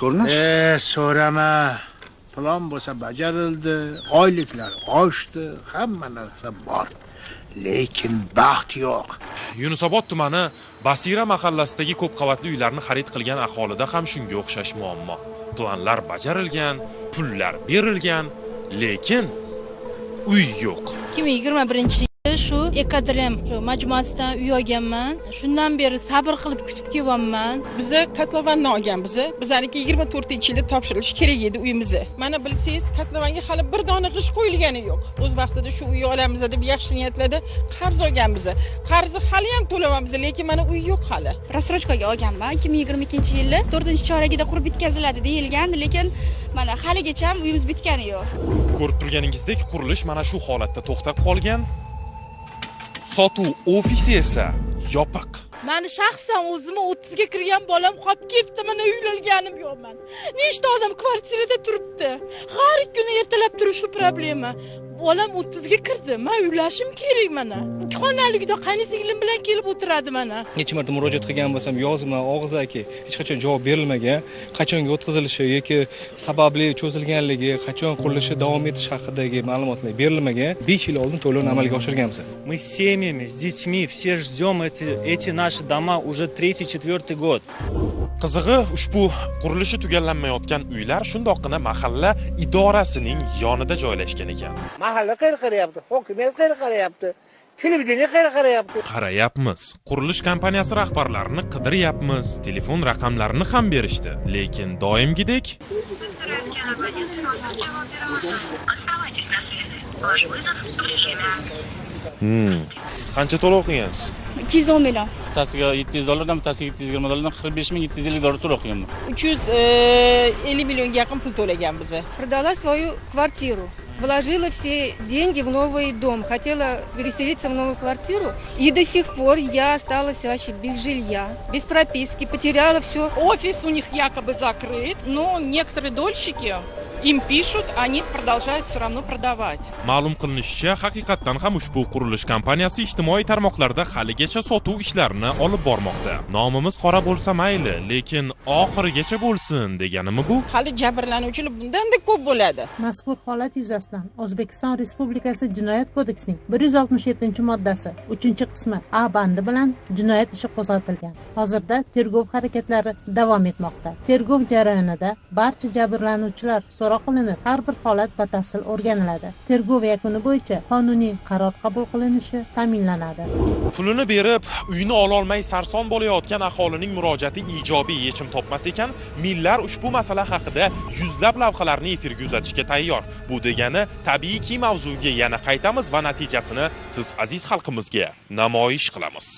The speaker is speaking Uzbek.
ko'rinish? So'rama. Plan bo'lsa bajarildi, oyliklar oshdi, hamma narsa bor. Lekin baxt yo'q. Yunusobod tumani Basira mahallasidagi ko'p qavatli uylarni xarid qilgan aholida ham shunga o'xshash muammo. Planlar bajarilgan, pullar berilgan, lekin uy yo'q. 2021 shu Ekadrem majmuasidan uy olganman. Shundan beri sabr qilib kutib kelyapman. Biza kotlovanni olganmiz. Bizaniki 24-yilda topshirilishi kerak edi uyimizni. Mana bilsangiz, kotlovanga hali bir dona g'ish qo'yilgani yo'q. O'z vaqtida shu uy olamiz deb yaxshi niyatlarda qarz olganmiz. Qarzni hali ham to'lamaymiz, lekin mana uy yo'q hali. Rastrojkaga olganman. 2022-yili 4-chorakida qurib bitkaziladi deyilgandi, lekin mana haligacha uyimiz bitgani yo'q. Ko'rib turganingizdek, qurilish mana shu holatda to'xtab qolgan. Sotuv ofisi esa yopiq. Meni shaxsan o'zimni 30 ga kirgan bolam qolib ketdi, mana uylanganim yo'qman. Nechta odam kvartirada turibdi. Har kuni ertalab turish shu problema. Bolam 30 ga kirdi. Men uylashim kerak mana. Ikki qaynisinglim bilan kelib o'tiradi mana. Necha marta murojaat qilgan bo'lsam, yozma, og'zaki hech qachon javob berilmagan. Qachonga o'tkazilishi yoki sababli cho'zilganligi, qachon qurilishi davom etish haqidagi ma'lumotlar berilmagan. 5 yil oldin to'lovni amalga oshirganmiz. Мы с семьями, с детьми все ждем эти наши дома уже 3-4 год. Qizig'i, ushbu qurilishi tugallanmayotgan uylar shundoqqina mahalla idorasining yonida joylashgan ekan. Mahalla qarayapti, hokimiyat qarayapti, televideniya qarayapti. Qarayapmiz. Qurilish kompaniyasi rahbarlarini qidiryapmiz. Telefon raqamlarini ham berishdi, lekin doimgidek Siz qancha to'lov qilgansiz? 210 million. Bittasiga $700, bittasiga $720, 45,750 to'lov qilganman. 350 millionga yaqin pul to'laganmiz. Продала свою квартиру. Вложила все деньги в новый дом. Хотела переселиться в новую квартиру. И до сих пор я осталась вообще без жилья, без прописки, потеряла все. Офис у них якобы закрыт, но некоторые дольщики им пишут, они продолжают все равно продавать. Ma'lum qilinishicha, haqiqatan ham ushbu qurilish kompaniyasi ijtimoiy tarmoqlarda haligacha sotuv ishlarini olib bormoqda. Nomimiz qora bo'lsa mayli, lekin oxirigacha bo'lsin deganimi bu? Hali jabrlanuvchilar bundan-da ko'p bo'ladi. Mazkur holat yuzasidan O'zbekiston Respublikasi Jinoyat kodeksining 167-moddasi 3-qismi A bandi bilan jinoyat ishi qo'zg'atilgan. Hozirda tergov harakatlari davom etmoqda. Tergov jarayonida barcha jabrlanuvchilar so'roq qilinib, har bir holat batafsil o'rganiladi. Tergov yakuni bo'yicha qonuniy qaror qabul qilinishi ta'minlanadi. Pulini berib, uyini ola olmay sarson bo'layotgan aholining murojaati ijobiy yechim topmas ekan, millar ushbu masala haqida yuzlab lavhalarni efirga uzatishga tayyor. Bu degani, tabiiyki mavzuga yana qaytamiz va natijasini siz aziz xalqimizga namoyish qilamiz.